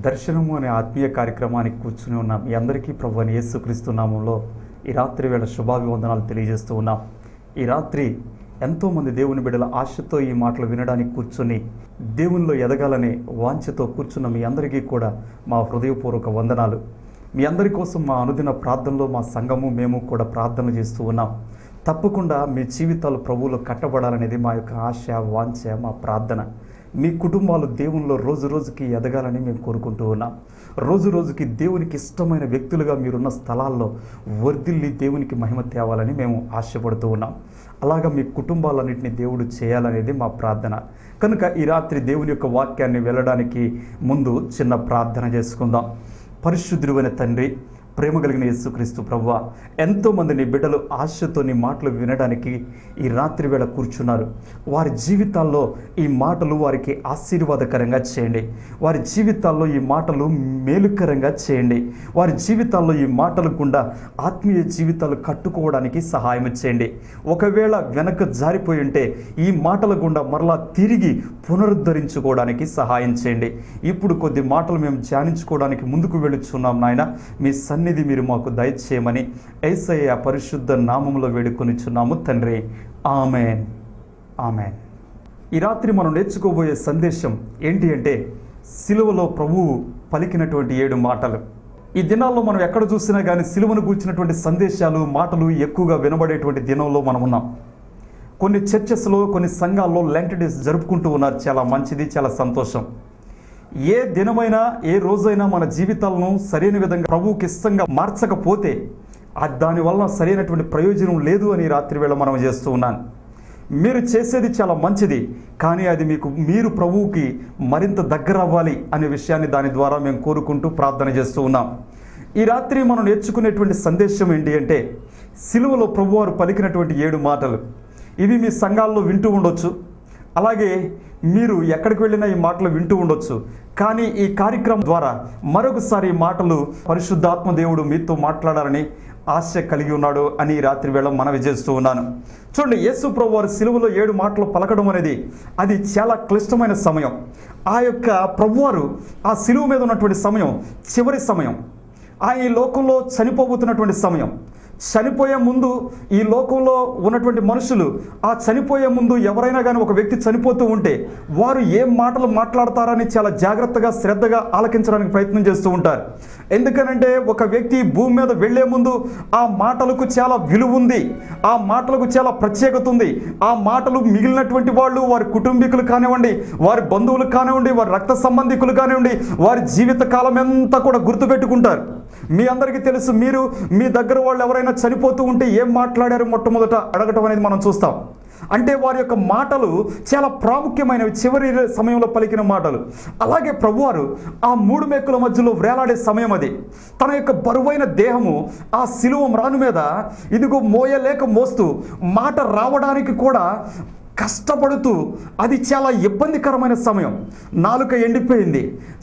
దర్శనము అనే ఆత్మీయ కార్యక్రమానికి కూర్చుని ఉన్న మీ అందరికీ ప్రభువైన యేసుక్రీస్తు నామములో ఈ రాత్రి వేళ శుభాభివందనాలు తెలియజేస్తూ ఉన్నాం. ఈ రాత్రి ఎంతోమంది దేవుని బిడ్డల ఆశతో ఈ మాటలు వినడానికి కూర్చొని దేవునిలో ఎదగాలనే వాంఛతో కూర్చున్న మీ అందరికీ కూడా మా హృదయపూర్వక వందనాలు. మీ అందరి కోసం మా అనుదిన ప్రార్థనలో మా సంఘము మేము కూడా ప్రార్థన చేస్తూ ఉన్నాం. తప్పకుండా మీ జీవితాలు ప్రభువులో కట్టబడాలనేది మా యొక్క ఆశ, వాంఛ, మా ప్రార్థన. మీ కుటుంబాలు దేవునిలో రోజు రోజుకి ఎదగాలని మేము కోరుకుంటూ ఉన్నాం. రోజు రోజుకి దేవునికి ఇష్టమైన వ్యక్తులుగా మీరున్న స్థలాల్లో వర్ధిల్లి దేవునికి మహిమ తేవాలని మేము ఆశపడుతూ ఉన్నాం. అలాగా మీ కుటుంబాలన్నింటినీ దేవుడు చేయాలనేది మా ప్రార్థన. కనుక ఈ రాత్రి దేవుని యొక్క వాక్యాన్ని వెళ్ళడానికి ముందు చిన్న ప్రార్థన చేసుకుందాం. పరిశుద్ధుడైన తండ్రి, ప్రేమ కలిగిన యేసుక్రీస్తు ప్రభువా, ఎంతోమంది నీ బిడ్డలు ఆశతో నీ మాటలు వినడానికి ఈ రాత్రి వేళ కూర్చున్నారు. వారి జీవితాల్లో ఈ మాటలు వారికి ఆశీర్వాదకరంగా చేయండి. వారి జీవితాల్లో ఈ మాటలు మేలుకరంగా చేయండి. వారి జీవితాల్లో ఈ మాటలు గుండా ఆత్మీయ జీవితాలు కట్టుకోవడానికి సహాయం చేయండి. ఒకవేళ వెనక జారిపోయి ఉంటే ఈ మాటల గుండా మరలా తిరిగి పునరుద్ధరించుకోవడానికి సహాయం చేయండి. ఇప్పుడు కొద్ది మాటలు మేము ధ్యానించుకోవడానికి ముందుకు వెళుచున్నాం నాయన. మీ సన్నిధి మీరు మాకు దయచేయమని యేసయ్య పరిశుద్ధ నామములో వేడుకొనిచున్నాము తండ్రి. ఆమేన్, ఆమేన్. ఈ రాత్రి మనం నేర్చుకోబోయే సందేశం ఏంటి అంటే, సిలువలో ప్రభువు పలికినటువంటి 7 మాటలు. ఈ దినాల్లో మనం ఎక్కడ చూసినా కానీ సిలువను గూర్చినటువంటి సందేశాలు, మాటలు ఎక్కువగా వినబడేటువంటి దినంలో మనం ఉన్నాం. కొన్ని చర్చెస్లో, కొన్ని సంఘాల్లో లెంట్ డేస్ జరుపుకుంటూ ఉన్నారు. చాలా మంచిది, చాలా సంతోషం. ఏ దినమైనా ఏ రోజైనా మన జీవితాలను సరైన విధంగా ప్రభువుకి ఇష్టంగా మార్చకపోతే దానివల్ల సరైనటువంటి ప్రయోజనం లేదు అని రాత్రి వేళ మనం చేస్తూ ఉన్నాను. మీరు చేసేది చాలా మంచిది, కానీ అది మీరు ప్రభువుకి మరింత దగ్గర అవ్వాలి అనే విషయాన్ని దాని ద్వారా మేము కోరుకుంటూ ప్రార్థన చేస్తూ ఉన్నాం. ఈ రాత్రి మనం నేర్చుకునేటువంటి సందేశం ఏంటి అంటే, సిలువలో ప్రభువారు పలికినటువంటి 7 మాటలు. ఇవి మీ సంఘాల్లో వింటూ ఉండొచ్చు, అలాగే మీరు ఎక్కడికి వెళ్ళినా ఈ మాటలు వింటూ ఉండొచ్చు. కానీ ఈ కార్యక్రమం ద్వారా మరొకసారి ఈ మాటలు పరిశుద్ధాత్మ దేవుడు మీతో మాట్లాడాలని ఆశ కలిగి ఉన్నాడు అని రాత్రి వేళ మనవి చేస్తూ ఉన్నాను. చూడండి, యేసు ప్రభువారు సిలువలో 7 మాటలు పలకడం అనేది అది చాలా క్లిష్టమైన సమయం. ఆ యొక్క ప్రభువారు ఆ సిలువ మీద ఉన్నటువంటి సమయం చివరి సమయం. ఈ లోకంలో చనిపోబోతున్నటువంటి సమయం. చనిపోయే ముందు ఈ లోకంలో ఉన్నటువంటి మనుషులు ఆ చనిపోయే ముందు ఎవరైనా కానీ ఒక వ్యక్తి చనిపోతూ ఉంటే వారు ఏం మాటలు మాట్లాడతారని చాలా జాగ్రత్తగా శ్రద్ధగా ఆలకించడానికి ప్రయత్నం చేస్తూ ఉంటారు. ఎందుకనంటే ఒక వ్యక్తి భూమి మీద వెళ్లే ముందు ఆ మాటలకు చాలా విలువ ఉంది, ఆ మాటలకు చాలా ప్రత్యేకత ఉంది. ఆ మాటలు మిగిలినటువంటి వాళ్ళు, వారి కుటుంబీకులు కానివ్వండి, వారి బంధువులు కానివ్వండి, వారి రక్త సంబంధికులు కానివ్వండి, వారి జీవిత కాలం అంతా కూడా గుర్తుపెట్టుకుంటారు. మీ అందరికీ తెలుసు, మీరు మీ దగ్గర వాళ్ళు ఎవరైనా చనిపోతూ ఉంటే ఏం మాట్లాడారు మొట్టమొదట అడగటం అనేది మనం చూస్తాం. అంటే వారి యొక్క మాటలు చాలా ప్రాముఖ్యమైనవి, చివరి సమయంలో పలికిన మాటలు. అలాగే ప్రభువారు ఆ 3 మేకుల మధ్యలో వేలాడే సమయం అది. తన యొక్క బరువైన దేహము ఆ సిలువ మ్రాను మీద ఇదిగో మోయలేక మోస్తూ, మాట రావడానికి కూడా కష్టపడుతూ, అది చాలా ఇబ్బందికరమైన సమయం. నాలుక ఎండిపోయింది,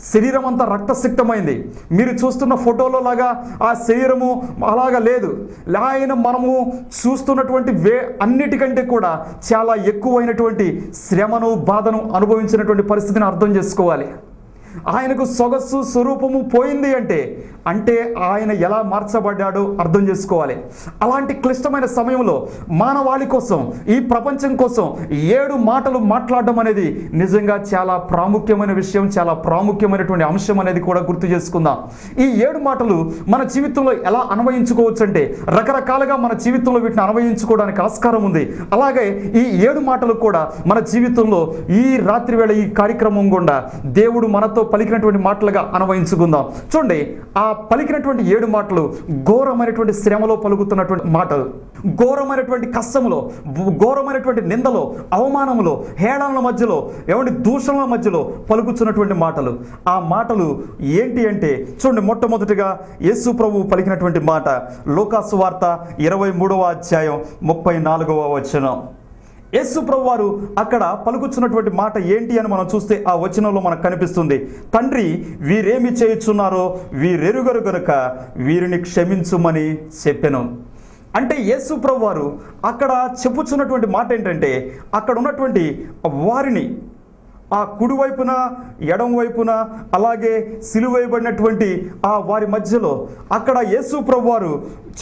శరీరం అంతా రక్తసిక్తమైంది. మీరు చూస్తున్న ఫోటోలో లాగా ఆ శరీరము అలాగా లేదు. ఆయన మనము చూస్తున్నటువంటి అన్నిటికంటే కూడా చాలా ఎక్కువైనటువంటి శ్రమను, బాధను అనుభవించినటువంటి పరిస్థితిని అర్థం చేసుకోవాలి. ఆయనకు సొగసు స్వరూపము పోయింది అంటే ఆయన ఎలా మార్చబడ్డాడో అర్థం చేసుకోవాలి. అలాంటి క్లిష్టమైన సమయంలో మానవాళి కోసం, ఈ ప్రపంచం కోసం 7 మాటలు మాట్లాడడం అనేది నిజంగా చాలా ప్రాముఖ్యమైన విషయం, చాలా ప్రాముఖ్యమైనటువంటి అంశం అనేది కూడా గుర్తు చేసుకుందాం. ఈ 7 మాటలు మన జీవితంలో ఎలా అన్వయించుకోవచ్చు అంటే, రకరకాలుగా మన జీవితంలో వీటిని అన్వయించుకోవడానికి ఆస్కారం ఉంది. అలాగే ఈ 7 మాటలు కూడా మన జీవితంలో ఈ రాత్రి వేళ ఈ కార్యక్రమం గుండా దేవుడు మనతో పలికినటువంటి మాటలుగా అన్వయించుకుందాం. చూడండి, ఆ పలికినటువంటి 7 మాటలు ఘోరమైనటువంటి శ్రమలో పలుకుతున్నటువంటి మాటలు, ఘోరమైనటువంటి కష్టములో, ఘోరమైనటువంటి నిందలో, అవమానములో, హేళనల మధ్యలో, దూషణల మధ్యలో పలుకుతున్నటువంటి మాటలు. ఆ మాటలు ఏంటి అంటే, చూడండి, మొట్టమొదటిగా యేసు ప్రభువు పలికినటువంటి మాట లూకాసు వార్త 23వ అధ్యాయం 34వ వచనం. యేసు ప్రభువారు అక్కడ పలుకుచున్నటువంటి మాట ఏంటి అని మనం చూస్తే ఆ వచనంలో మనకు కనిపిస్తుంది. తండ్రి, వీరేమి చేయుచున్నారో వీరెరుగరు గనుక వీరిని క్షమించుమని చెప్పెను. అంటే యేసు ప్రభువారు అక్కడ చెప్పుచున్నటువంటి మాట ఏంటంటే, అక్కడ ఉన్నటువంటి వారిని ఆ కుడివైపున, ఎడం వైపున, అలాగే సిలువేయబడినటువంటి ఆ వారి మధ్యలో అక్కడ యేసు ప్రభువారు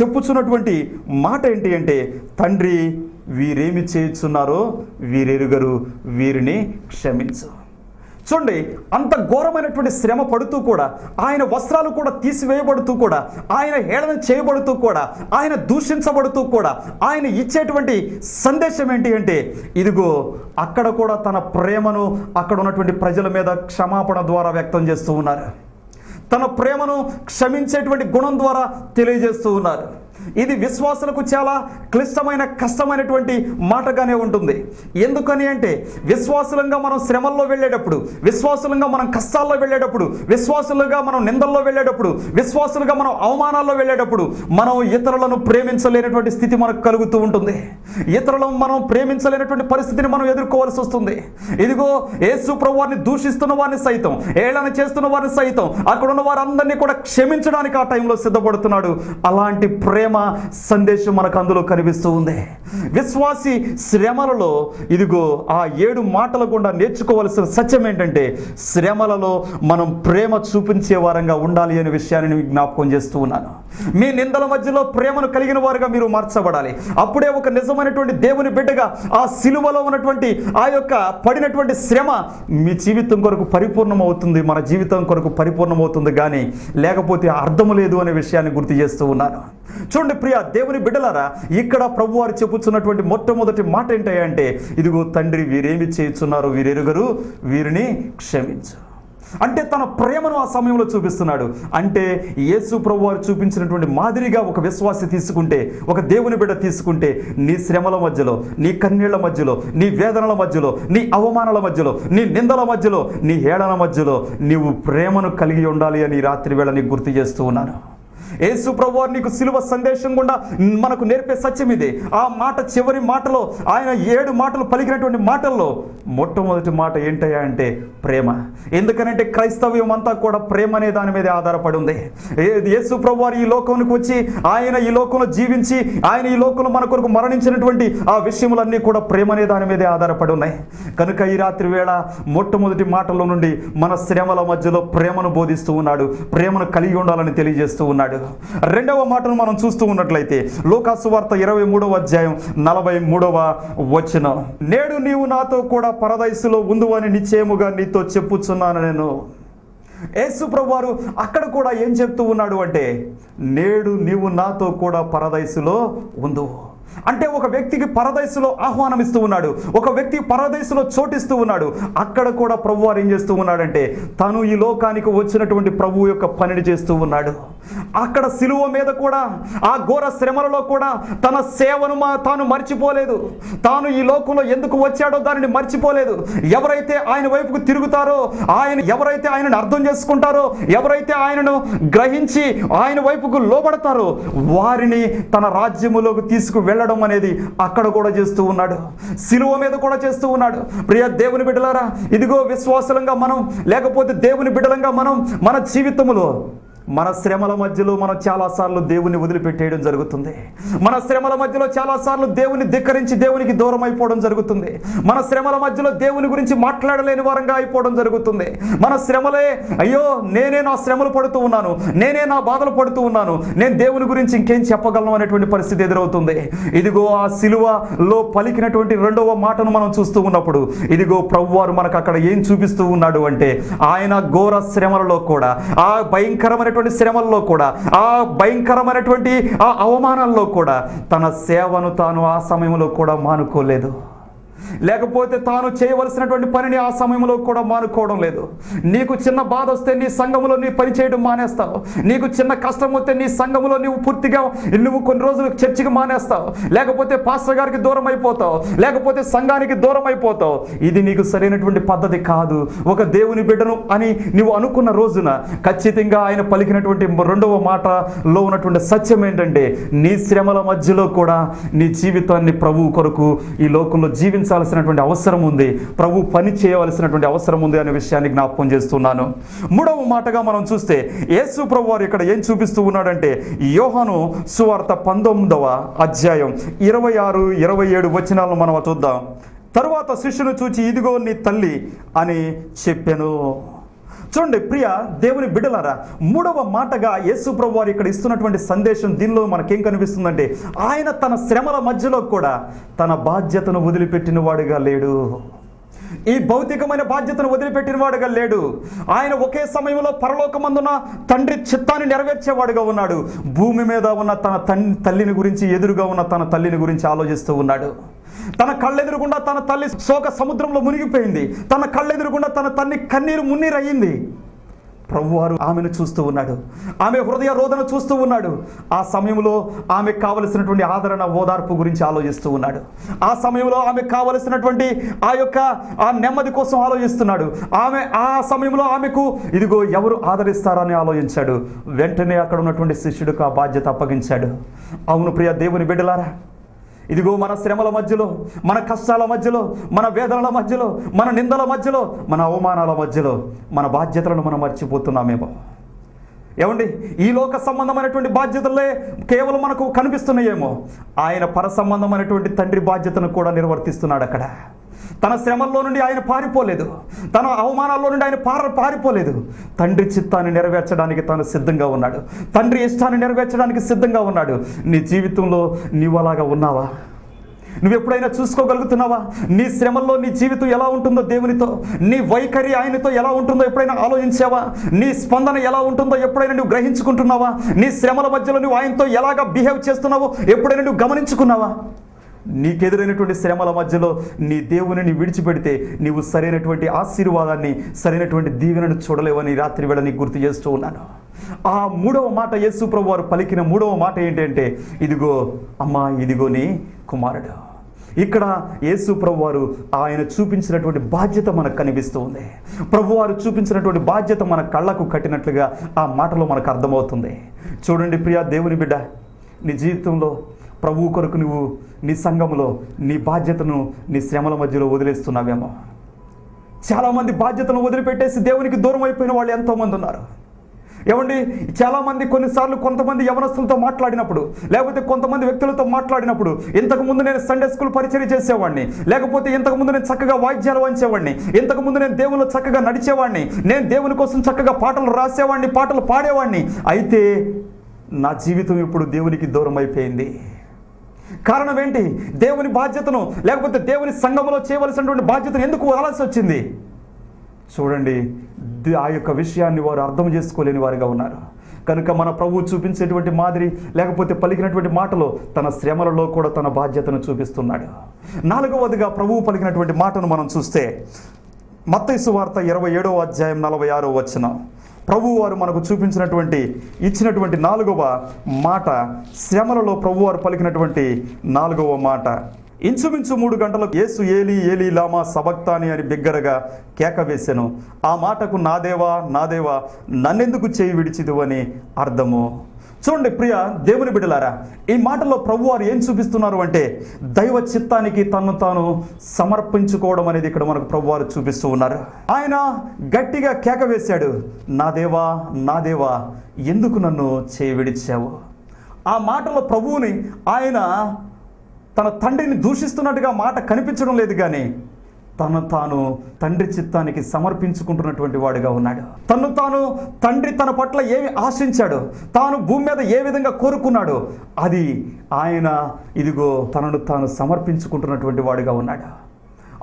చెప్పుచున్నటువంటి మాట ఏంటి అంటే, తండ్రి, వీరేమి చేయుచున్నారో వీరెరుగరు, వీరిని క్షమించు. చూడండి, అంత ఘోరమైనటువంటి శ్రమ పడుతూ కూడా, ఆయన వస్త్రాలు కూడా తీసివేయబడుతూ కూడా, ఆయన హేళన చేయబడుతూ కూడా, ఆయన దూషించబడుతూ కూడా, ఆయన ఇచ్చేటువంటి సందేశం ఏంటి అంటే, ఇదిగో అక్కడ కూడా తన ప్రేమను అక్కడ ఉన్నటువంటి ప్రజల మీద క్షమాపణ ద్వారా వ్యక్తం చేస్తూ ఉన్నారు. తన ప్రేమను క్షమించేటువంటి గుణం ద్వారా తెలియజేస్తూ ఉన్నారు. ఇది విశ్వాసులకు చాలా క్లిష్టమైన, కష్టమైనటువంటి మాటగానే ఉంటుంది. ఎందుకని అంటే, విశ్వాసులంగా మనం శ్రమల్లో వెళ్ళేటప్పుడు, విశ్వాసులంగా మనం కష్టాల్లో వెళ్ళేటప్పుడు, విశ్వాసులుగా మనం నిందల్లో వెళ్ళేటప్పుడు, విశ్వాసులుగా మనం అవమానాల్లో వెళ్ళేటప్పుడు మనం ఇతరులను ప్రేమించలేనటువంటి స్థితి మనకు కలుగుతూ ఉంటుంది. ఇతరులను మనం ప్రేమించలేనటువంటి పరిస్థితిని మనం ఎదుర్కోవాల్సి వస్తుంది. ఇదిగో యేసు ప్రభువారిని దూషిస్తున్న వారిని సైతం, ఏళన చేస్తున్న వారిని సైతం, అక్కడ ఉన్న వారందరినీ కూడా క్షమించడానికి ఆ టైంలో సిద్ధపడుతున్నాడు. అలాంటి ప్రేమ సందేశం మనకు అందులో కనిపిస్తూ ఉంది. విశ్వాసి శ్రమలలో ఇదిగో ఆ 7 మాటల గుండా నేర్చుకోవాల్సిన సత్యం ఏంటంటే, శ్రమలలో మనం ప్రేమ చూపించే వారంగా ఉండాలి అనే విషయాన్ని నేను జ్ఞాపకం చేస్తూ ఉన్నాను. మీ నిందల మధ్యలో ప్రేమను కలిగిన వారుగా మీరు మార్చబడాలి. అప్పుడే ఒక నిజమైనటువంటి దేవుని బిడ్డగా ఆ సిలువలో ఉన్నటువంటి ఆ యొక్క పడినటువంటి శ్రమ మీ జీవితం కొరకు పరిపూర్ణమవుతుంది, మన జీవితం కొరకు పరిపూర్ణమవుతుంది. కానీ లేకపోతే అర్థము లేదు అనే విషయాన్ని గుర్తు చేస్తూ ఉన్నాను. చూడండి ప్రియ దేవుని బిడ్డలారా, ఇక్కడ ప్రభువారు చెప్పుచున్నటువంటి మొట్టమొదటి మాట ఏంటంటే, ఇదిగో తండ్రి, వీరేమి చేయుచున్నారో వీరెరుగరు, వీరిని క్షమించు. అంటే తన ప్రేమను ఆ సమయంలో చూపిస్తున్నాడు. అంటే యేసు ప్రభువారు చూపించినటువంటి మాదిరిగా ఒక విశ్వాసి తీసుకుంటే, ఒక దేవుని బిడ్డ తీసుకుంటే, నీ శ్రమల మధ్యలో, నీ కన్నీళ్ల మధ్యలో, నీ వేదనల మధ్యలో, నీ అవమానాల మధ్యలో, నీ నిందల మధ్యలో, నీ హేళన మధ్యలో నీవు ప్రేమను కలిగి ఉండాలి అని రాత్రి వేళ నీకు గుర్తు చేస్తూ ఉన్నాను. యేసు ప్రభువారు నీకు సిలువ సందేశం గుండా మనకు నేర్పే సత్యం ఇదే. ఆ మాట చివరి మాటలో, ఆయన 7 మాటలు పలికినటువంటి మాటల్లో మొట్టమొదటి మాట ఏంటయ్యా అంటే ప్రేమ. ఎందుకనంటే క్రైస్తవ్యం అంతా కూడా ప్రేమ అనే దాని మీదే ఆధారపడి ఉంది. యేసు ప్రభువారు ఈ లోకానికి వచ్చి, ఆయన ఈ లోకంలో జీవించి, ఆయన ఈ లోకంలో మన కొరకు మరణించినటువంటి ఆ విషయములన్నీ కూడా ప్రేమ అనే దాని మీదే ఆధారపడి ఉన్నాయి. కనుక ఈ రాత్రి వేళ మొట్టమొదటి మాటల్లో నుండి మన శ్రమల మధ్యలో ప్రేమను బోధిస్తూ ఉన్నాడు, ప్రేమను కలిగి ఉండాలని తెలియజేస్తూ ఉన్నాడు. రెండవ మాటను మనం చూస్తూ ఉన్నట్లయితే లూకా సువార్త 23వ అధ్యాయం 43వ వచనం, నేడు నీవు నాతో కూడా పరదైసులో ఉందువని నిశ్చయముగా నీతో చెప్పుచున్నాను నేను. యేసు ప్రభువారు అక్కడ కూడా ఏం చెప్తూ ఉన్నాడు అంటే, నేడు నీవు నాతో కూడా పరదైసులో ఉందువు. అంటే ఒక వ్యక్తికి పరదైసులో ఆహ్వానం ఇస్తూ ఉన్నాడు, ఒక వ్యక్తి పరదైసులో చోటిస్తూ ఉన్నాడు. అక్కడ కూడా ప్రభువారు ఏం చేస్తూ ఉన్నాడంటే, తను ఈ లోకానికి వచ్చినటువంటి ప్రభువు యొక్క పనిని చేస్తూ ఉన్నాడు. అక్కడ సిలువ మీద కూడా, ఆ ఘోర శ్రమలలో కూడా తన సేవను తాను మర్చిపోలేదు. తాను ఈ లోకంలో ఎందుకు వచ్చాడో దానిని మర్చిపోలేదు. ఎవరైతే ఆయన వైపుకు తిరుగుతారో, ఎవరైతే ఆయనను అర్థం చేసుకుంటారో, ఎవరైతే ఆయనను గ్రహించి ఆయన వైపుకు లోబడతారో, వారిని తన రాజ్యములోకి తీసుకువెళ్ళడం అనేది అక్కడ కూడా చేస్తూ ఉన్నాడు, సిలువ మీద కూడా చేస్తూ ఉన్నాడు. ప్రియ దేవుని బిడ్డలారా, ఇదిగో విశ్వాసులంగా మనం, లేకపోతే దేవుని బిడ్డలంగా మనం మన జీవితంలో, మన శ్రమల మధ్యలో మనం చాలాసార్లు దేవుని వదిలిపెట్టేయడం జరుగుతుంది. మన శ్రమల మధ్యలో చాలాసార్లు దేవుని ధిక్కరించి దేవునికి దూరం అయిపోవడం జరుగుతుంది. మన శ్రమల మధ్యలో దేవుని గురించి మాట్లాడలేని వారంగా అయిపోవడం జరుగుతుంది. మన శ్రమలే, అయ్యో నేనే నా శ్రమలు పడుతూ ఉన్నాను, నేనే నా బాధలు పడుతూ ఉన్నాను, నేను దేవుని గురించి ఇంకేం చెప్పగలను అనేటువంటి పరిస్థితి ఎదురవుతుంది. ఇదిగో ఆ సిలువలో పలికినటువంటి రెండవ మాటను మనం చూస్తూ ఉన్నప్పుడు, ఇదిగో ప్రభువారు మనకు అక్కడ ఏం చూపిస్తూ ఉన్నాడు అంటే, ఆయన ఘోర శ్రమలలో కూడా, ఆ భయంకరమైన శ్రమల్లో కూడా, ఆ భయంకరమైనటువంటి ఆ అవమానాల్లో కూడా తన సేవను తాను ఆ సమయంలో కూడా మానుకోలేదు. లేకపోతే తాను చేయవలసినటువంటి పనిని ఆ సమయంలో కూడా మానుకోవడం లేదు. నీకు చిన్న బాధ వస్తే నీ సంఘములో నీ పని చేయడం మానేస్తావు. నీకు చిన్న కష్టం వస్తే నీ సంఘములో నువ్వు కొన్ని రోజులు చర్చికి మానేస్తావు, లేకపోతే పాస్టర్ గారికి దూరం అయిపోతావు, లేకపోతే సంఘానికి దూరం అయిపోతావు. ఇది నీకు సరైనటువంటి పద్ధతి కాదు. ఒక దేవుని బిడ్డను అని నువ్వు అనుకున్న రోజున ఖచ్చితంగా ఆయన పలికినటువంటి రెండవ మాటలో ఉన్నటువంటి సత్యం ఏంటంటే, నీ శ్రమల మధ్యలో కూడా నీ జీవితాన్ని ప్రభువు కొరకు ఈ లోకంలో జీవించాల్సినటువంటి అవసరం ఉంది, ప్రభు పని చేయవలసినటువంటి అవసరం ఉంది అనే విషయాన్ని జ్ఞాపకం చేస్తున్నాను. మూడవ మాటగా మనం చూస్తే యేసు ప్రభు వారు ఇక్కడ ఏం చూపిస్తూ ఉన్నాడంటే, యోహాను సువార్త 19వ అధ్యాయం 26-27 వచనాలను మనం చూద్దాం. తరువాత శిష్యును చూచి, ఇదిగో నీ తల్లి అని చెప్పెను. చూడండి ప్రియ దేవుని బిడ్డలారా, మూడవ మాటగా యేసు ప్రభు వారు ఇక్కడ ఇస్తున్నటువంటి సందేశం, దీనిలో మనకేం కనిపిస్తుందంటే, ఆయన తన శ్రమల మధ్యలో కూడా తన బాధ్యతను వదిలిపెట్టిన వాడుగా లేడు. ఈ భౌతికమైన బాధ్యతను వదిలిపెట్టిన వాడుగా లేడు. ఆయన ఒకే సమయంలో పరలోకమందున తండ్రి చిత్తాన్ని నెరవేర్చేవాడుగా ఉన్నాడు. భూమి మీద ఉన్న తన తల్లిని గురించి, ఎదురుగా ఉన్న తన తల్లిని గురించి ఆలోచిస్తూ ఉన్నాడు. తన కళ్ళెదురుగుండా తన తల్లి శోక సముద్రంలో మునిగిపోయింది. తన కళ్ళెదురుగుండా తన తల్లి కన్నీరు మున్నీరు అయ్యింది. ప్రభువారు ఆమెను చూస్తూ ఉన్నాడు, ఆమె హృదయ రోదన చూస్తూ ఉన్నాడు. ఆ సమయంలో ఆమెకు కావలసినటువంటి ఆదరణ, ఓదార్పు గురించి ఆలోచిస్తూ ఉన్నాడు. ఆ సమయంలో ఆమెకు కావలసినటువంటి ఆ నెమ్మది కోసం ఆలోచిస్తున్నాడు. ఆ సమయంలో ఆమెకు ఇదిగో ఎవరు ఆదరిస్తారని ఆలోచించాడు. వెంటనే అక్కడ ఉన్నటువంటి శిష్యుడికి ఆ బాధ్యత అప్పగించాడు. అవును ప్రియ దేవుని బిడ్డలారా, ఇదిగో మన శ్రమల మధ్యలో, మన కష్టాల మధ్యలో, మన వేదనల మధ్యలో, మన నిందల మధ్యలో, మన అవమానాల మధ్యలో మన బాధ్యతలను మనం మర్చిపోతున్నామేమో. ఏమండి, ఈ లోక సంబంధమైనటువంటి బాధ్యతలే కేవలం మనకు కనిపిస్తున్నాయేమో. ఆయన పర సంబంధమైనటువంటి తండ్రి బాధ్యతను కూడా నిర్వర్తిస్తున్నాడు. అక్కడ తన శ్రమల్లో నుండి ఆయన పారిపోలేదు, తన అవమానాల్లో నుండి ఆయన పారిపోలేదు. తండ్రి చిత్తాన్ని నెరవేర్చడానికి తాను సిద్ధంగా ఉన్నాడు, తండ్రి ఇష్టాన్ని నెరవేర్చడానికి సిద్ధంగా ఉన్నాడు. నీ జీవితంలో నీవు అలాగా ఉన్నావా? నువ్వు ఎప్పుడైనా చూసుకోగలుగుతున్నావా? నీ శ్రమల్లో నీ జీవితం ఎలా ఉంటుందో దేవునితో, నీ వైఖరి ఆయనతో ఎలా ఉంటుందో ఎప్పుడైనా ఆలోచించావా? నీ స్పందన ఎలా ఉంటుందో ఎప్పుడైనా నువ్వు గ్రహించుకుంటున్నావా? నీ శ్రమల మధ్యలో నువ్వు ఆయనతో ఎలాగా బిహేవ్ చేస్తున్నావో ఎప్పుడైనా నువ్వు గమనించుకున్నావా? నీకెదురైనటువంటి శ్రమల మధ్యలో నీ దేవుని విడిచిపెడితే నీవు సరైనటువంటి ఆశీర్వాదాన్ని, సరైనటువంటి దీవెనను చూడలేవని రాత్రి వేళ నీకు గుర్తు చేస్తూ ఉన్నాను. ఆ మూడవ మాట, యేసు ప్రభు వారు పలికిన మూడవ మాట ఏంటంటే, ఇదిగో అమ్మా, ఇదిగో నీ కుమారుడు. ఇక్కడ యేసు ప్రభువారు ఆయన చూపించినటువంటి బాధ్యత మనకు కనిపిస్తూ ఉంది. ప్రభువారు చూపించినటువంటి బాధ్యత మన కళ్ళకు కట్టినట్లుగా ఆ మాటలో మనకు అర్థమవుతుంది. చూడండి ప్రియా దేవుని బిడ్డ, నీ జీవితంలో ప్రభువు కొరకు నువ్వు నీ సంఘములో నీ బాధ్యతను నీ శ్రమల మధ్యలో వదిలేస్తున్నావేమో. చాలామంది బాధ్యతను వదిలిపెట్టేసి దేవునికి దూరం అయిపోయిన వాళ్ళు ఎంతోమంది ఉన్నారు. ఏమండి, చాలామంది కొన్నిసార్లు కొంతమంది యవనస్తులతో మాట్లాడినప్పుడు, లేకపోతే కొంతమంది వ్యక్తులతో మాట్లాడినప్పుడు, ఇంతకుముందు నేను సండే స్కూల్ పరిచయం చేసేవాడిని, లేకపోతే ఇంతకుముందు నేను చక్కగా వాయిద్యాలు వంచేవాడిని, ఇంతకుముందు నేను దేవుళ్ళు చక్కగా నడిచేవాడిని, నేను దేవుని కోసం చక్కగా పాటలు రాసేవాడిని, పాటలు పాడేవాడిని, అయితే నా జీవితం ఇప్పుడు దేవునికి దూరం అయిపోయింది. కారణం ఏంటి? దేవుని బాధ్యతను, లేకపోతే దేవుని సంఘంలో చేయవలసినటువంటి బాధ్యతను ఎందుకు వదలాల్సి వచ్చింది? చూడండి, ఆ యొక్క విషయాన్ని వారు అర్థం చేసుకోలేని వారిగా ఉన్నారు. కనుక మన ప్రభువు చూపించేటువంటి మాదిరి, లేకపోతే పలికినటువంటి మాటలో తన శ్రమలలో కూడా తన బాధ్యతను చూపిస్తున్నాడు. నాలుగవదిగా ప్రభువు పలికినటువంటి మాటను మనం చూస్తే, మత్తయి సువార్త 27వ అధ్యాయం 46వ వచనం, ప్రభువు వారు మనకు ఇచ్చినటువంటి 4వ మాట, శ్రమలలో ప్రభువారు పలికినటువంటి 4వ మాట. ఇంచుమించు 3 గంటలకు యేసు ఏలీ ఏలీ లామా సబక్తాని అని బిగ్గరగా కేక వేసెను. ఆ మాటకు నా దేవా నా దేవా నన్నెందుకు చేయి విడిచిదు అని అర్థము. చూడండి ప్రియ దేవుని బిడ్డలారా, ఈ మాటలో ప్రభువారు ఏం చూపిస్తున్నారు అంటే, దైవ చిత్తానికి తను తాను సమర్పించుకోవడం అనేది ఇక్కడ మనకు ప్రభువారు చూపిస్తూ ఉన్నారు. ఆయన గట్టిగా కేక వేశాడు, నా దేవా నా దేవా ఎందుకు నన్ను చేయి విడిచావు. ఆ మాటలో ప్రభువుని ఆయన తన తండ్రిని దూషిస్తున్నట్టుగా మాట కనిపించడం లేదు, కానీ తను తాను తండ్రి చిత్తానికి సమర్పించుకుంటున్నటువంటి వాడిగా ఉన్నాడు. తను తాను తండ్రి తన పట్ల ఏమి ఆశించాడో, తాను భూమి మీద ఏ విధంగా కోరుకున్నాడో అది ఆయన ఇదిగో తనను తాను సమర్పించుకుంటున్నటువంటి వాడిగా ఉన్నాడు.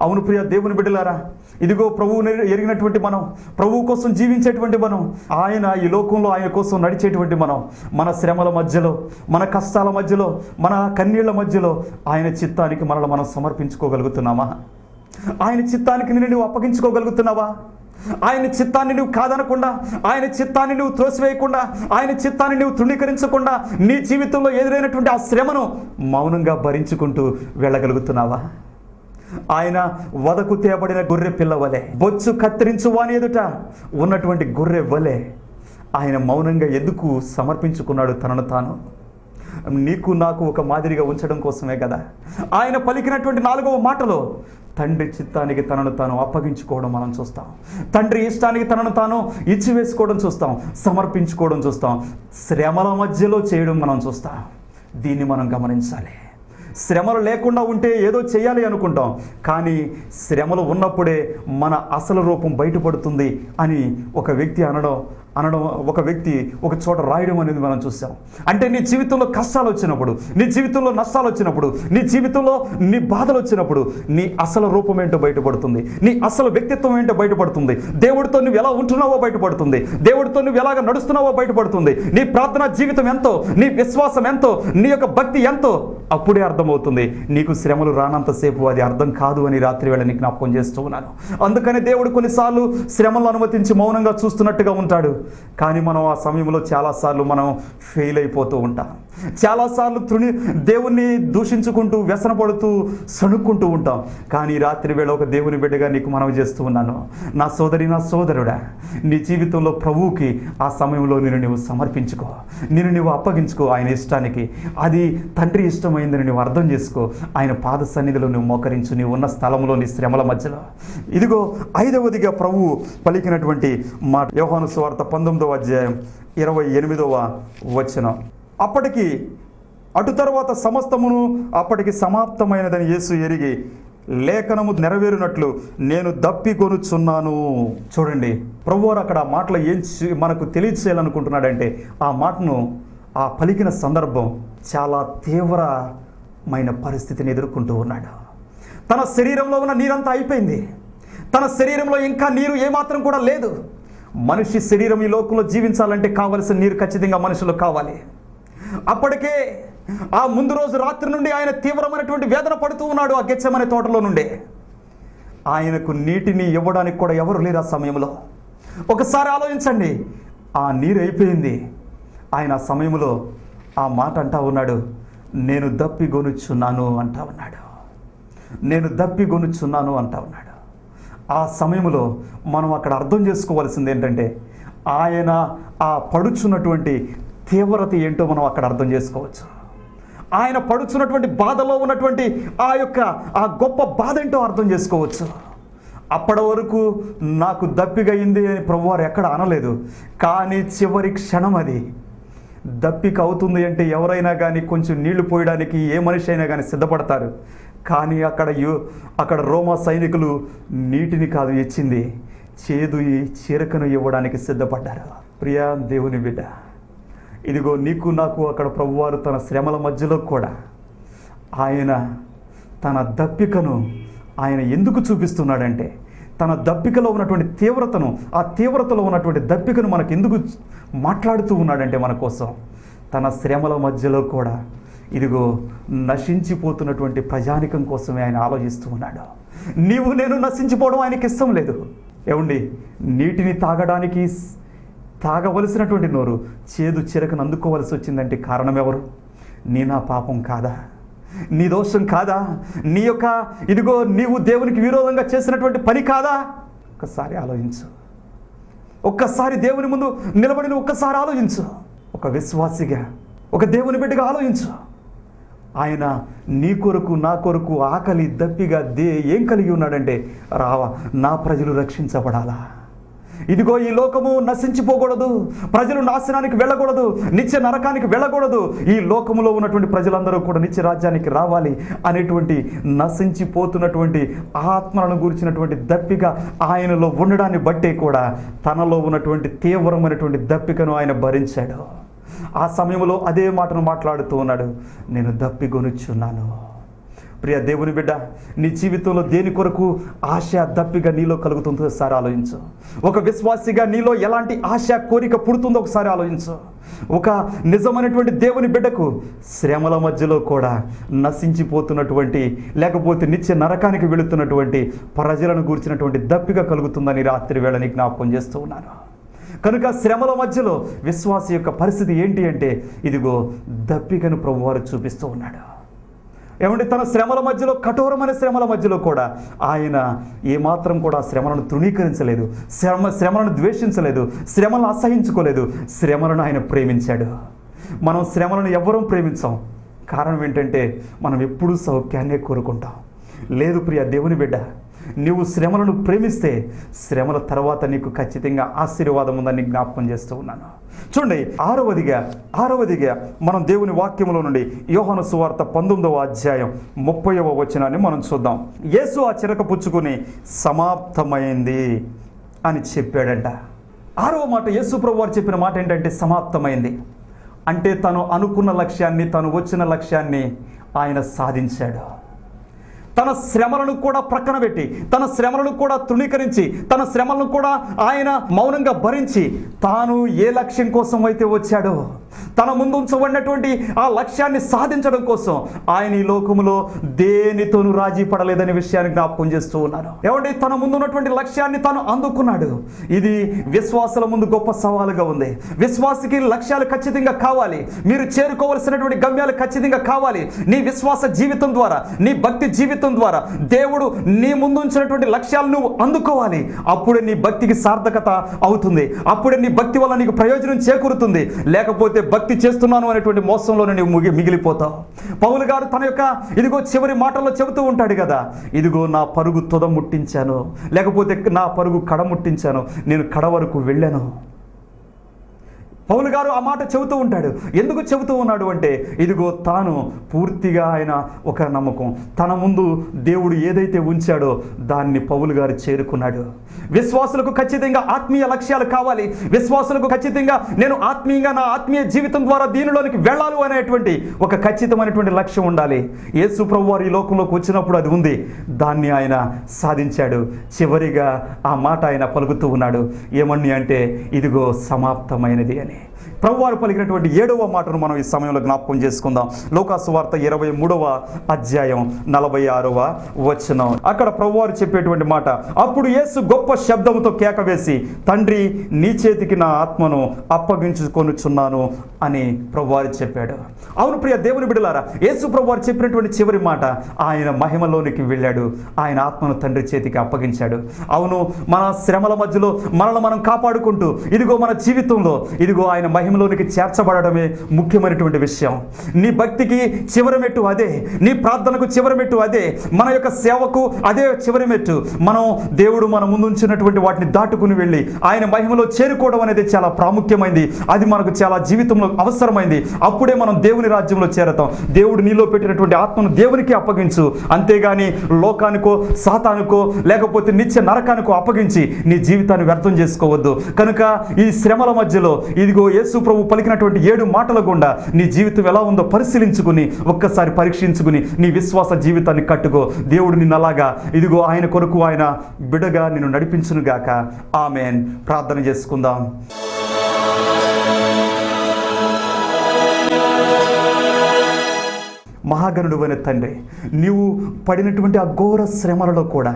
అవును ప్రియ దేవుని బిడ్డలారా, ఇదిగో ప్రభువుని ఎరిగినటువంటి మనం, ప్రభువు కోసం జీవించేటువంటి మనం, ఆయన ఈ లోకంలో ఆయన కోసం నడిచేటువంటి మనం, మన శ్రమల మధ్యలో, మన కష్టాల మధ్యలో, మన కన్నీళ్ల మధ్యలో ఆయన చిత్తానికి మనల్ని మనం సమర్పించుకోగలుగుతున్నామా? ఆయన చిత్తానికి నువ్వు అప్పగించుకోగలుగుతున్నావా? ఆయన చిత్తాన్ని నువ్వు కాదనకుండా, ఆయన చిత్తాన్ని నువ్వు త్రోసివేయకుండా, ఆయన చిత్తాన్ని నువ్వు తృణీకరించకుండా నీ జీవితంలో ఎదురైనటువంటి ఆ శ్రమను మౌనంగా భరించుకుంటూ వెళ్ళగలుగుతున్నావా? ఆయన వదకు తేబడిన గొర్రె పిల్ల వలె, బొచ్చు కత్తిరించు వాని ఎదుట ఉన్నటువంటి గొర్రె వలె ఆయన మౌనంగా ఎందుకు సమర్పించుకున్నాడు తనను తాను? నీకు నాకు ఒక మాదిరిగా ఉంచడం కోసమే కదా. ఆయన పలికినటువంటి 4వ మాటలో తండ్రి చిత్తానికి తనను తాను అప్పగించుకోవడం మనం చూస్తాం. తండ్రి ఇష్టానికి తనను తాను ఇచ్చివేసుకోవడం చూస్తాం, సమర్పించుకోవడం చూస్తాం, శ్రమల మధ్యలో చేయడం మనం చూస్తాం. దీన్ని మనం గమనించాలి. శ్రమలు లేకుండా ఉంటే ఏదో చేయాలి అనుకుంటాం, కానీ శ్రమలు ఉన్నప్పుడే మన అసలు రూపం బయటపడుతుంది అని ఒక వ్యక్తి అనడం ఒక వ్యక్తి ఒక చోట రాయడం అనేది మనం చూసాం. అంటే నీ జీవితంలో కష్టాలు వచ్చినప్పుడు, నీ జీవితంలో నష్టాలు వచ్చినప్పుడు, నీ జీవితంలో నీ బాధలు వచ్చినప్పుడు నీ అసలు రూపం ఏంటో బయటపడుతుంది, నీ అసలు వ్యక్తిత్వం ఏంటో బయటపడుతుంది, దేవుడితో నువ్వు ఎలా ఉంటున్నావో బయటపడుతుంది, దేవుడితో నువ్వు ఎలాగ నడుస్తున్నావో బయటపడుతుంది, నీ ప్రార్థనా జీవితం ఎంతో, నీ విశ్వాసం ఎంతో, నీ యొక్క భక్తి ఎంతో అప్పుడే అర్థమవుతుంది. నీకు శ్రమలు రానంతసేపు అది అర్థం కాదు అని రాత్రి వేళ నీకు జ్ఞాపకం చేస్తూ ఉన్నాను. అందుకని దేవుడు కొన్నిసార్లు శ్రమలను అనుమతించి మౌనంగా చూస్తున్నట్టుగా ఉంటాడు, కానీ మనం ఆ సమయంలో చాలాసార్లు మనం ఫెయిల్ అయిపోతూ ఉంటాం. చాలాసార్లు దేవుణ్ణి దూషించుకుంటూ వ్యసనపడుతూ సణుక్కుంటూ ఉంటాం. కానీ రాత్రి వేళ ఒక దేవుని బిడ్డగా నీకు మనవి చేస్తూ ఉన్నాను, నా సోదరి నా సోదరుడా, నీ జీవితంలో ప్రభువుకి ఆ సమయంలో నువ్వు సమర్పించుకో, నువ్వు అప్పగించుకో ఆయన ఇష్టానికి. అది తండ్రి ఇష్టమైందని నువ్వు అర్థం చేసుకో. ఆయన పాద సన్నిధిలో నువ్వు మోకరించు, నీవు ఉన్న స్థలంలో నీ శ్రమల మధ్యలో. ఇదిగో 5వదిగా ప్రభువు పలికినటువంటి మాట, యోహాను సువార్త 19వ అధ్యాయం 28వ వచనం. అప్పటికి అటు తర్వాత సమస్తమును అప్పటికి సమాప్తమైనదని యేసు ఎరిగి లేఖనము నెరవేరునట్లు నేను దప్పికొనుచున్నాను. చూడండి, ప్రభువారు అక్కడ ఆ మాటలో ఏం మనకు తెలియచేయాలనుకుంటున్నాడంటే, ఆ మాటను ఆ పలికిన సందర్భం చాలా తీవ్రమైన పరిస్థితిని ఎదుర్కొంటూ ఉన్నాడు. తన శరీరంలో ఉన్న నీరంతా అయిపోయింది, తన శరీరంలో ఇంకా నీరు ఏమాత్రం కూడా లేదు. మనిషి శరీరం ఈ లోకంలో జీవించాలంటే కావలసిన నీరు ఖచ్చితంగా మనుషులకు కావాలి. అప్పటికే ఆ ముందు రోజు రాత్రి నుండి ఆయన తీవ్రమైనటువంటి వేదన పడుతూ ఉన్నాడు. ఆ గెత్సెమనే తోటలో నుండి ఆయనకు నీటిని ఇవ్వడానికి కూడా ఎవరు లేరు ఆ సమయంలో. ఒకసారి ఆలోచించండి, ఆ నీరు అయిపోయింది. ఆయన ఆ సమయంలో ఆ మాట అంటా ఉన్నాడు, నేను దప్పిగొనుచున్నాను అంటా ఉన్నాడు. నేను దప్పిగొనుచున్నాను అంటా ఉన్నాడు. ఆ సమయంలో మనం అక్కడ అర్థం చేసుకోవాల్సింది ఏంటంటే, ఆయన ఆ పడుచున్నటువంటి తీవ్రత ఏంటో మనం అక్కడ అర్థం చేసుకోవచ్చు. ఆయన పడుచున్నటువంటి బాధలో ఉన్నటువంటి ఆ గొప్ప బాధ ఏంటో అర్థం చేసుకోవచ్చు. అప్పటి వరకు నాకు దప్పిగయింది అని ప్రభువారు ఎక్కడ అనలేదు. కానీ చివరి క్షణం అది దప్పిక అవుతుంది అంటే ఎవరైనా కానీ కొంచెం నీళ్లు పోయడానికి ఏ మనిషి అయినా కానీ సిద్ధపడతారు. కానీ అక్కడ రోమా సైనికులు నీటిని కాదు ఇచ్చింది, చేదు ఈ చిరకను ఇవ్వడానికి సిద్ధపడ్డారు. ప్రియా దేవుని బిడ్డ, ఇదిగో నీకు నాకు అక్కడ ప్రభువారు తన శ్రమల మధ్యలో కూడా ఆయన తన దప్పికను ఆయన ఎందుకు చూపిస్తున్నాడంటే, తన దప్పికలో ఉన్నటువంటి తీవ్రతను, ఆ తీవ్రతలో ఉన్నటువంటి దప్పికను మనకు ఎందుకు మాట్లాడుతూ ఉన్నాడంటే, మన కోసం తన శ్రమల మధ్యలో కూడా ఇదిగో నశించిపోతున్నటువంటి ప్రజానికం కోసమే ఆయన ఆలోచిస్తూ ఉన్నాడు. నీవు నేను నశించిపోవడం ఆయనకి ఇష్టం లేదు. ఏమండి, నీటిని తాగవలసినటువంటి నోరు చేదు చిరకను అందుకోవలసి వచ్చిందంటే కారణం ఎవరు? నా పాపం కాదా? నీ దోషం కాదా? ఇదిగో నీవు దేవునికి విరోధంగా చేసినటువంటి పని కాదా? ఒక్కసారి ఆలోచించు. ఒక్కసారి దేవుని ముందు నిలబడిన ఒక్కసారి ఆలోచించు. ఒక విశ్వాసిగా, ఒక దేవుని బిడ్డగా ఆలోచించు. ఆయన నీ కొరకు నా కొరకు ఆకలి దప్పిగా ఏం కలిగి ఉన్నాడంటే, నా ప్రజలు రక్షించబడాలా. ఇదిగో ఈ లోకము నశించిపోకూడదు, ప్రజలు నాశనానికి వెళ్ళకూడదు, నిత్య నరకానికి వెళ్ళకూడదు, ఈ లోకములో ఉన్నటువంటి ప్రజలందరూ కూడా నిత్య రాజ్యానికి రావాలి అనేటువంటి నశించిపోతున్నటువంటి ఆత్మలను గురించినటువంటి దప్పిక ఆయనలో ఉండడాన్ని బట్టే కూడా తనలో ఉన్నటువంటి తీవ్రమైనటువంటి దప్పికను ఆయన భరించాడు. ఆ సమయంలో అదే మాటను మాట్లాడుతూ ఉన్నాడు, నేను దప్పిగొనుచున్నాను. ప్రియ దేవుని బిడ్డ, నీ జీవితంలో దేని కొరకు ఆశ దప్పిగా నీలో కలుగుతుందో ఒకసారి ఆలోచించు. ఒక విశ్వాసిగా నీలో ఎలాంటి ఆశ కోరిక పుడుతుందో ఒకసారి ఆలోచించు. ఒక నిజమైనటువంటి దేవుని బిడ్డకు శ్రమల మధ్యలో కూడా నశించిపోతున్నటువంటి, లేకపోతే నిత్య నరకానికి వెళుతున్నటువంటి ప్రజలను గూర్చినటువంటి దప్పిక కలుగుతుందని రాత్రి వేళ నీకు జ్ఞాపకం చేస్తూ ఉన్నాను. కనుక శ్రమల మధ్యలో విశ్వాసి యొక్క పరిస్థితి ఏంటి అంటే, ఇదిగో దప్పికను ప్రభువారు చూపిస్తూ ఉన్నాడు. ఏమంటే తన శ్రమల మధ్యలో, కఠోరమైన శ్రమల మధ్యలో కూడా ఆయన ఏమాత్రం కూడా శ్రమలను తృణీకరించలేదు, శ్రమలను ద్వేషించలేదు, శ్రమలను అసహించుకోలేదు. శ్రమలను ఆయన ప్రేమించాడు. మనం శ్రమలను ఎవ్వరూ ప్రేమించాం. కారణం ఏంటంటే, మనం ఎప్పుడూ సౌఖ్యాన్నే కోరుకుంటాం. లేదు ప్రియ దేవుని బిడ్డ, నీవు శ్రమలను ప్రేమిస్తే శ్రమల తర్వాత నీకు ఖచ్చితంగా ఆశీర్వాదం ఉందని జ్ఞాపకం చేస్తూ ఉన్నాను. చూడండి, ఆరవదిగా మనం దేవుని వాక్యములో నుండి యోహాను సువార్త 19వ అధ్యాయం 30వ వచనాన్ని మనం చూద్దాం. యేసు ఆ చిరక పుచ్చుకుని సమాప్తమైంది అని చెప్పాడంట. 6వ మాట యేసు ప్రభువారు చెప్పిన మాట ఏంటంటే, సమాప్తమైంది అంటే తను అనుకున్న లక్ష్యాన్ని, తను వచ్చిన లక్ష్యాన్ని ఆయన సాధించాడు. తన శ్రమలను కూడా ప్రక్కన పెట్టి, తన శ్రమలను కూడా తృణీకరించి, తన శ్రమలను కూడా ఆయన మౌనంగా భరించి, తాను ఏ లక్ష్యం కోసం అయితే వచ్చాడో, తన ముందు ఉంచబడినటువంటి ఆ లక్ష్యాన్ని సాధించడం కోసం ఆయన ఈ లోకములో దేనితోనూ రాజీ పడలేదనే విషయాన్ని జ్ఞాపకం చేస్తూ ఉన్నాను. ఏమంటే తన ముందు ఉన్నటువంటి లక్ష్యాన్ని తాను అందుకున్నాడు. ఇది విశ్వాసుల ముందు గొప్ప సవాలుగా ఉంది. విశ్వాసికి లక్ష్యాలు ఖచ్చితంగా కావాలి. మీరు చేరుకోవలసినటువంటి గమ్యాలు ఖచ్చితంగా కావాలి. నీ విశ్వాస జీవితం ద్వారా, నీ భక్తి జీవితం ద్వారా దేవుడు నీ ముందు ఉంచినటువంటి లక్ష్యాలు నువ్వు అందుకోవాలి. అప్పుడే నీ భక్తికి సార్థకత అవుతుంది. అప్పుడే నీ భక్తి వల్ల నీకు ప్రయోజనం చేకూరుతుంది. లేకపోతే భక్తి చేస్తున్నాను అనేటువంటి మోసంలోనే నువ్వు మిగిలిపోతావు. పౌలు గారు తన యొక్క ఇదిగో చివరి మాటల్లో చెబుతూ ఉంటాడు కదా, ఇదిగో నా పరుగు తుద ముట్టించాను, లేకపోతే నా పరుగు కడ ముట్టించాను, నేను కడ వరకు వెళ్ళాను. పౌలు గారు ఆ మాట చెబుతూ ఉంటాడు. ఎందుకు చెబుతూ ఉన్నాడు అంటే, ఇదిగో తాను పూర్తిగా ఆయన ఒక నమ్మకం, తన ముందు దేవుడు ఏదైతే ఉంచాడో దాన్ని పౌలు గారు చేరుకున్నాడు. విశ్వాసులకు ఖచ్చితంగా ఆత్మీయ లక్ష్యాలు కావాలి. విశ్వాసులకు ఖచ్చితంగా నేను ఆత్మీయంగా నా ఆత్మీయ జీవితం ద్వారా దీనిలోనికి వెళ్ళాలి అనేటువంటి ఒక ఖచ్చితమైనటువంటి లక్ష్యం ఉండాలి. యేసు ప్రభువారు ఈ లోకంలోకి వచ్చినప్పుడు అది ఉంది. దాన్ని ఆయన సాధించాడు. చివరిగా ఆ మాట ఆయన పలుకుతూ ఉన్నాడు. ఏమని అంటే, ఇదిగో సమాప్తమైనది అని. ప్రభువారు పలికినటువంటి 7వ మాటను మనం ఈ సమయంలో జ్ఞాపకం చేసుకుందాం. లూకాసు వార్త 23వ అధ్యాయం 46వ వచనం. అక్కడ ప్రభువారు చెప్పేటువంటి మాట, అప్పుడు యేసు గొప్ప శబ్దముతో కేక వేసి, తండ్రి, నీ చేతికి నా ఆత్మను అప్పగించుకొనుచున్నాను అని ప్రభువారు చెప్పాడు. అవును ప్రియ దేవుని బిడ్డలారా, యేసు ప్రభువారు చెప్పినటువంటి చివరి మాట, ఆయన మహిమలోనికి వెళ్ళాడు, ఆయన ఆత్మను తండ్రి చేతికి అప్పగించాడు. అవును, మన శ్రమల మధ్యలో మనల్ని మనం కాపాడుకుంటూ ఇదిగో మన జీవితంలో ఇదిగో ఆయన మహిమలోనికి చేర్చబడమే ముఖ్యమైనటువంటి విషయం. నీ భక్తికి చివరి మెట్టు అదే, నీ ప్రార్థనకు చివరి మెట్టు అదే, మన యొక్క సేవకు అదే చివరి మెట్టు. మనం దేవుడు మన ముందుంచినటువంటి వాటిని దాటుకుని వెళ్ళి ఆయన మహిమలో చేరుకోవడం అనేది చాలా ప్రాముఖ్యమైంది. అది మనకు చాలా జీవితంలో అవసరమైంది. అప్పుడే మనం దేవుని రాజ్యంలో చేరతాం. దేవుడు నీలో పెట్టినటువంటి ఆత్మను దేవునికి అప్పగించు, అంతేగాని లోకానికో సాతానుకో లేకపోతే నిత్య నరకానికో అప్పగించి నీ జీవితాన్ని వ్యర్థం చేసుకోవద్దు. కనుక ఈ శ్రమల మధ్యలో ఇదిగో యేసు ప్రభు పలికినటువంటి 7 మాటల గుండా నీ జీవితం ఎలా ఉందో పరిశీలించుకుని ఒక్కసారి పరీక్షించుకుని నీ విశ్వాస జీవితాన్ని కట్టుకో. దేవుడు నిన్ను అలాగా ఇదిగో ఆయన కొరకు ఆయన బిడగా నిన్ను నడిపించునుగాక. ఆమేన్. ప్రార్థన చేసుకుందాం. మహాగణుడువైన తండ్రి, నీవు పడినటువంటి ఆ ఘోర శ్రమలలో కూడా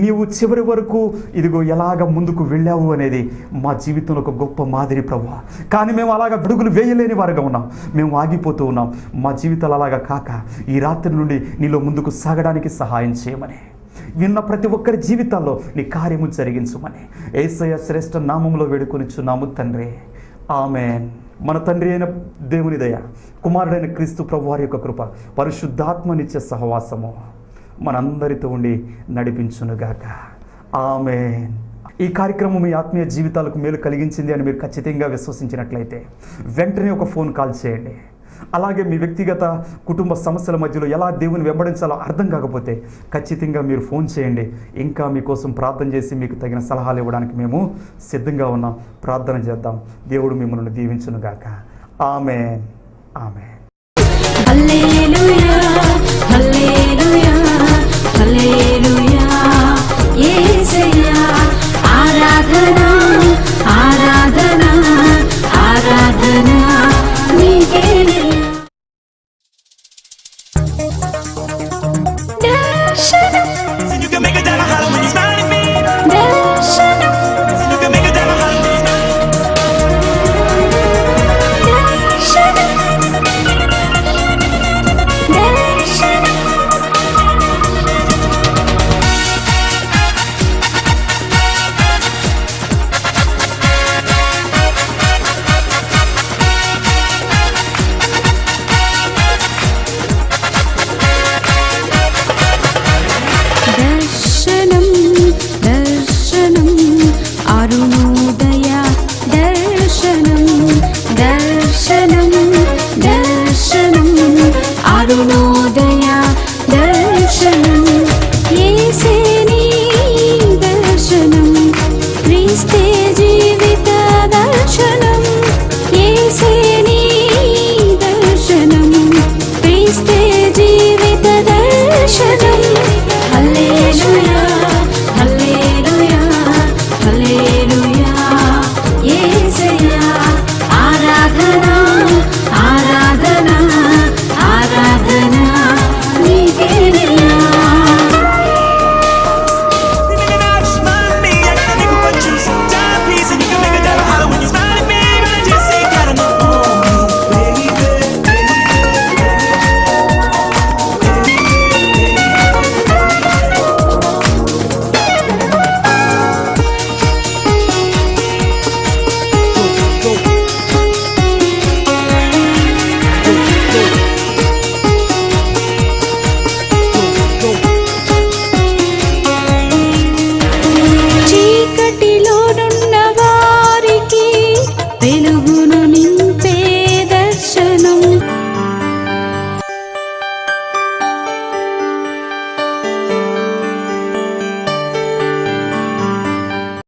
నీవు చివరి వరకు ఇదిగో ఎలాగ ముందుకు వెళ్ళావు అనేది మా జీవితంలో ఒక గొప్ప మాదిరి ప్రభువా. కానీ మేము అలాగ అడుగులు వేయలేని వారుగా ఉన్నాం, మేము ఆగిపోతూ ఉన్నాం. మా జీవితాలు అలాగా కాక ఈ రాత్రి నుండి నీలో ముందుకు సాగడానికి సహాయం చేయమని, విన్న ప్రతి ఒక్కరి జీవితాల్లో నీ కార్యము జరిగించమని యేసయ్య శ్రేష్ఠ నామములో వేడుకొనిచున్నాము తండ్రి. ఆమేన్. మన తండ్రి అయిన దేవుని దయ, కుమారుడైన క్రీస్తు ప్రభువారి యొక్క కృప, పరిశుద్ధాత్మ నిత్య సహవాసము మనందరితో ఉండి నడిపించునుగాక. ఆమేన్. ఈ కార్యక్రమం మీ ఆత్మీయ జీవితాలకు మేలు కలిగించింది అని మీరు ఖచ్చితంగా విశ్వసించినట్లయితే వెంటనే ఒక ఫోన్ కాల్ చేయండి. అలాగే మీ వ్యక్తిగత కుటుంబ సమస్యల మధ్యలో ఎలా దేవుని వెంబడించాలో అర్థం కాకపోతే ఖచ్చితంగా మీరు ఫోన్ చేయండి. ఇంకా మీకోసం ప్రార్థన చేసి మీకు తగిన సలహాలు ఇవ్వడానికి మేము సిద్ధంగా ఉన్నాం. ప్రార్థన చేద్దాం. దేవుడు మిమ్మల్ని దీవించునుగాక. ఆమేన్. ఆమేన్. హల్లెలూయా, హల్లెలూయా, హల్లెలూయా. యేసయ్యా ఆరాధన, ఆరాధన, ఆరాధన నీకే. So you can make it down a hollow when you smile at me. So you can make it down a hollow when you smile at Arunodaya దర్శనం, యేసే నీ దర్శనం, క్రీస్తే జీవిత దర్శనం, యేసే నీ దర్శనం, క్రీస్తే జీవిత దర్శనం.